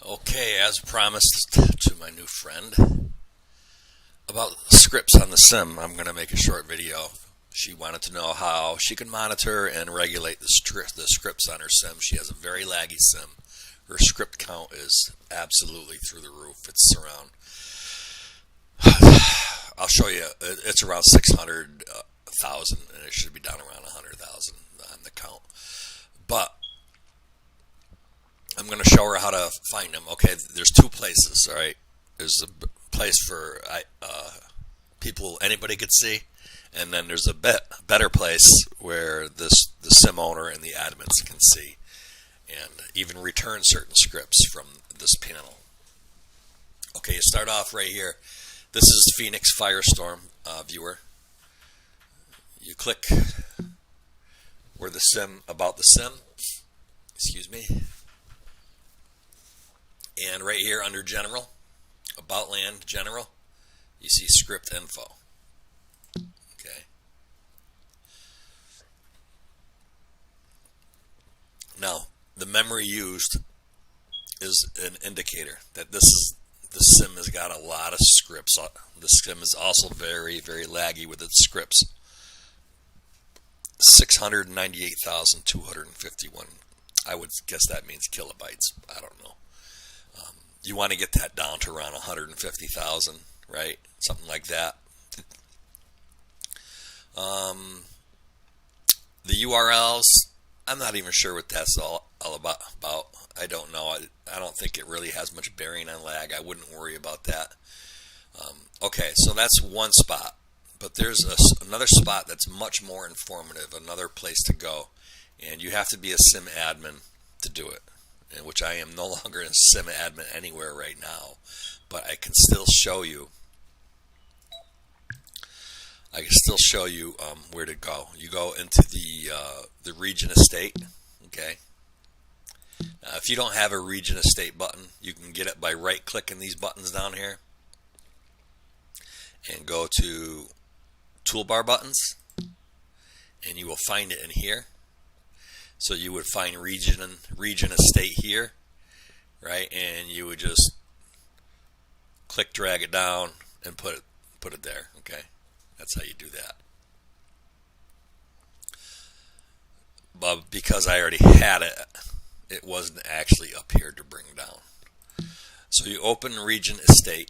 Okay, as promised to my new friend about scripts on the sim, I'm going to make a short video. She wanted to know how she can monitor and regulate the scripts on her sim. She has a very laggy sim. Her script count is absolutely through the roof. It's around, I'll show you, it's around 600,000, and it should be down around 100,000 on the count. But I'm going to show her how to find them. Okay, there's two places. All right, there's a place for people anybody could see, and then there's a better place where the sim owner and the admins can see, and even return certain scripts from this panel. Okay, you start off right here. This is Phoenix Firestorm viewer. You click where the sim about the sim. Excuse me. And right here under General, About Land General, you see Script Info. Okay. Now, the memory used is an indicator that the sim has got a lot of scripts. The sim is also very, very laggy with its scripts. 698,251. I would guess that means kilobytes. I don't know. You want to get that down to around 150,000, right? Something like that. The URLs, I'm not even sure what that's all about. I don't know. I don't think it really has much bearing on lag. I wouldn't worry about that. Okay, so that's one spot. But there's another spot that's much more informative, another place to go. And you have to be a sim admin to do it. Which I am no longer a sim admin anywhere right now, but I can still show you. Where to go. You go into the region estate. Okay. Now, if you don't have a region estate button, you can get it by right-clicking these buttons down here, and go to toolbar buttons, and you will find it in here. So you would find region estate here, right? And you would just click, drag it down, and put it there. Okay, that's how you do that. But because I already had it, it wasn't actually up here to bring down. So you open region estate,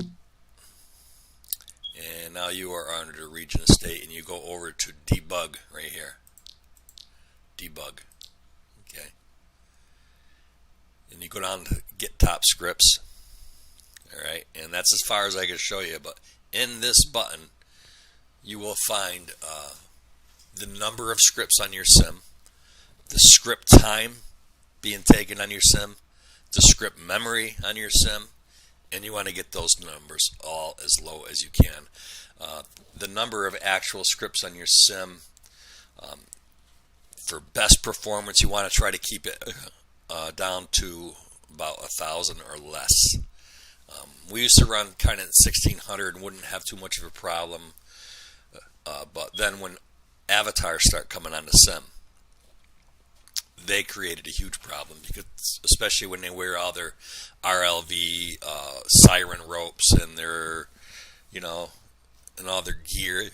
and now you are under region estate, and you go over to debug right here. Debug. Okay. And you go down to get top scripts. Alright, and that's as far as I can show you. But in this button, you will find the number of scripts on your sim, the script time being taken on your sim, the script memory on your sim, and you want to get those numbers all as low as you can. The number of actual scripts on your sim, for best performance, you want to try to keep it down to about 1,000 or less. We used to run kind of 1,600 and wouldn't have too much of a problem. But then when avatars start coming on the sim, they created a huge problem, because especially when they wear all their RLV siren ropes and their, and all their gear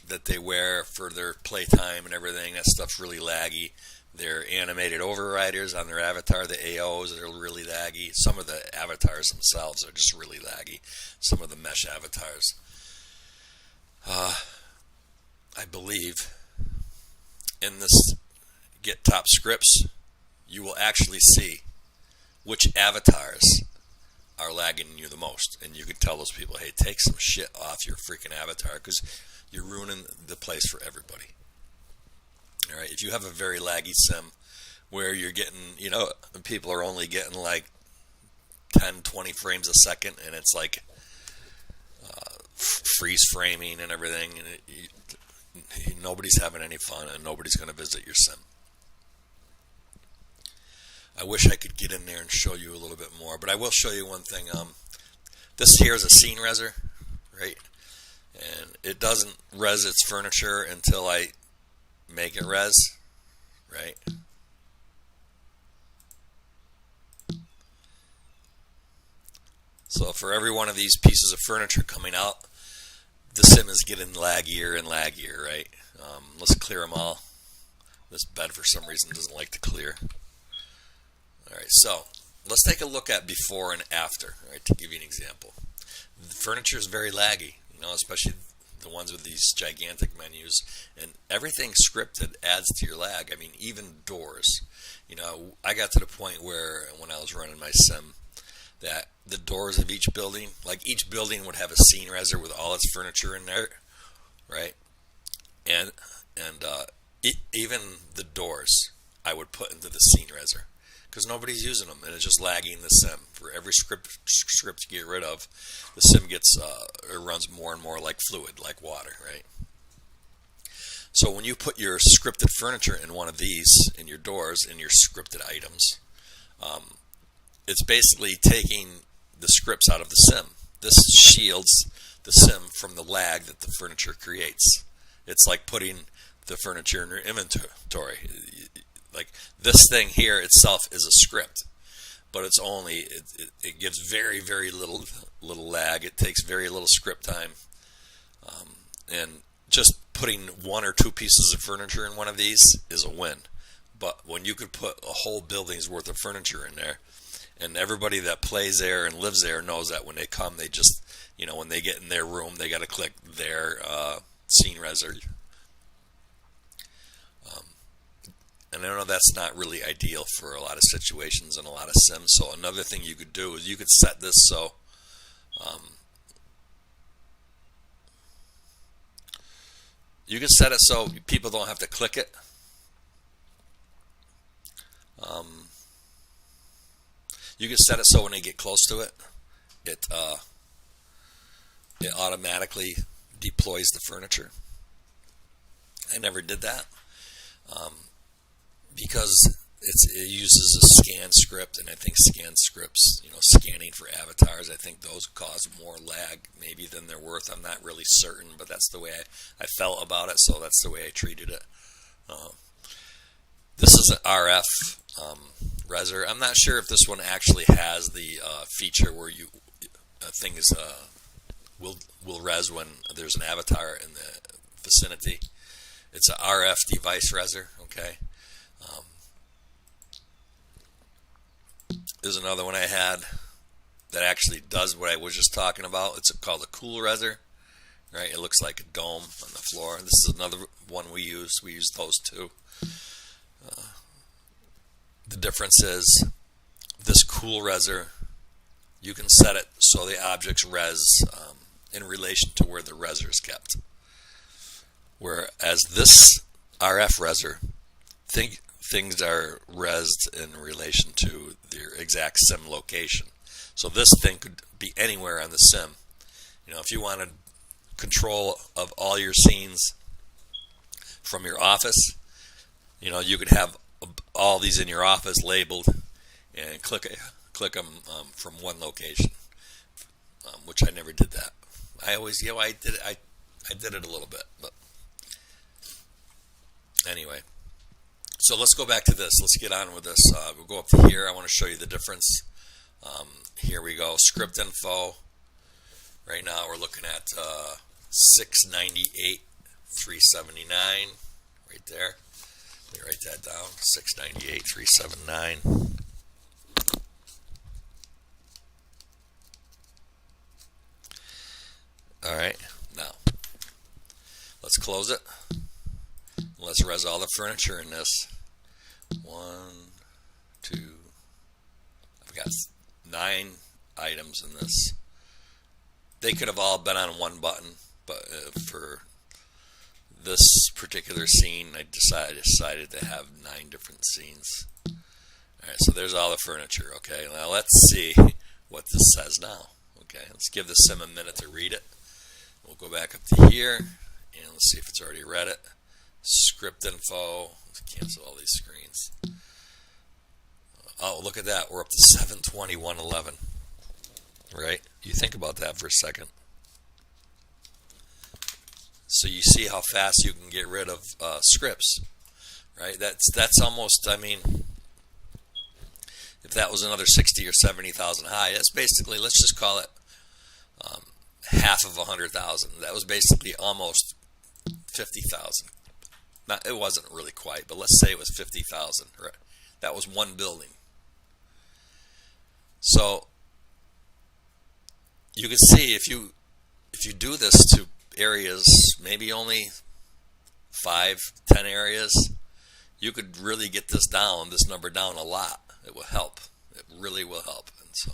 that they wear for their playtime and everything. That stuff's really laggy. Their animated overriders on their avatar, the AOs, are really laggy. Some of the avatars themselves are just really laggy. Some of the mesh avatars. I believe in this get top scripts, you will actually see which avatars are lagging you the most, and you can tell those people, hey, take some shit off your freaking avatar, because you're ruining the place for everybody. All right, if you have a very laggy sim where you're getting, people are only getting like 10, 20 frames a second, and it's like freeze framing and everything, and nobody's having any fun, and nobody's going to visit your sim. I wish I could get in there and show you a little bit more, but I will show you one thing. This here is a scene reser, right? And it doesn't res its furniture until I make it res, right? So for every one of these pieces of furniture coming out, the sim is getting laggier and laggier, right? Let's clear them all. This bed for some reason doesn't like to clear. Alright, so let's take a look at before and after, right, to give you an example. The furniture is very laggy, especially the ones with these gigantic menus, and everything scripted adds to your lag. I mean, even doors. I got to the point where when I was running my sim, that the doors of each building, like each building would have a scene reser with all its furniture in there, right? And even the doors I would put into the scene reser because nobody's using them, and it's just lagging the sim. For every script to get rid of, the sim gets it runs more and more like fluid, like water, right? So when you put your scripted furniture in one of these, in your doors, in your scripted items, it's basically taking the scripts out of the sim. This shields the sim from the lag that the furniture creates. It's like putting the furniture in your inventory. Like this thing here itself is a script, but it's only it gives very little lag. It takes very little script time, and just putting one or two pieces of furniture in one of these is a win. But when you could put a whole building's worth of furniture in there, and everybody that plays there and lives there knows that when they come, they just, when they get in their room, they got to click their scene reser. And I know that's not really ideal for a lot of situations and a lot of sims. So another thing you could do is you could set this so you can set it so people don't have to click it. You can set it so when they get close to it, it automatically deploys the furniture. I never did that because it uses a scan script, and I think scan scripts, scanning for avatars, I think those cause more lag maybe than they're worth. I'm not really certain, but that's the way I felt about it, so that's the way I treated it. This is an RF reser. I'm not sure if this one actually has the feature where things will res when there's an avatar in the vicinity. It's an RF device reser, okay? There's another one I had that actually does what I was just talking about. It's called a cool reser, right? It looks like a dome on the floor. This is another one we use. We use those two. The difference is this cool reser, you can set it so the objects res in relation to where the reser is kept. Whereas this RF reser, things are resed in relation to their exact sim location. So this thing could be anywhere on the sim. If you wanted control of all your scenes from your office, you could have all these in your office labeled and click them from one location, which I never did that. I always, I did it a little bit, but anyway. So let's go back to this. Let's get on with this. We'll go up to here. I want to show you the difference. Here we go. Script info. Right now we're looking at 698, 379. Right there. Let me write that down. 698, 379. All right. Now let's close it. Let's res all the furniture in this. 1, 2. I've got 9 items in this. They could have all been on one button, but for this particular scene, I decided to have 9 different scenes. Alright, so there's all the furniture. Okay, now let's see what this says now. Okay, let's give the sim a minute to read it. We'll go back up to here, and let's see if it's already read it. Script info. Let's cancel all these screens. Oh, look at that. We're up to 721.11. Right? You think about that for a second. So you see how fast you can get rid of scripts, right? That's almost, I mean, if that was another 60 or 70,000 high, that's basically, let's just call it half of 100,000. That was basically almost 50,000. Not, it wasn't really quite, but let's say it was 50,000. Right? That was one building. So you can see if you do this to areas, maybe only 5, 10 areas, you could really get this number down a lot. It will help. It really will help. And so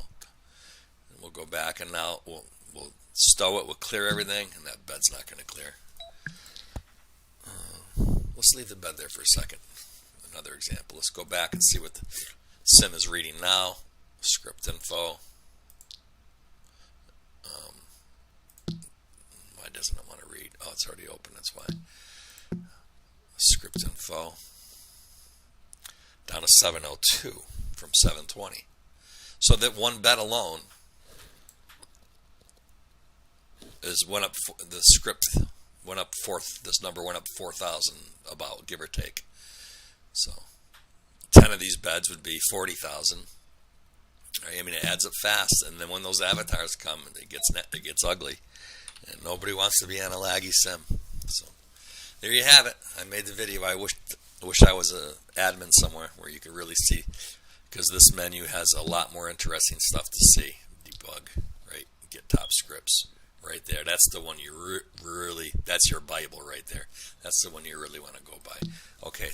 we'll go back, and now we'll stow it. We'll clear everything, and that bed's not going to clear. Let's leave the bed there for a second. Another example. Let's go back and see what the sim is reading now. Script info. Why doesn't it want to read? Oh, it's already open. That's why. Script info. Down to 702 from 720. So that one bed alone went up. The script went up this number went up 4,000, about, give or take. So 10 of these beds would be 40,000. I mean, it adds up fast, and then when those avatars come, it gets ugly, and nobody wants to be on a laggy sim. So there you have it. I made the video. I wish I was an admin somewhere where you could really see, because this menu has a lot more interesting stuff to see. Debug, right? Get top scripts. Right there, that's the one you really, that's your Bible right there. That's the one you really want to go by. Okay,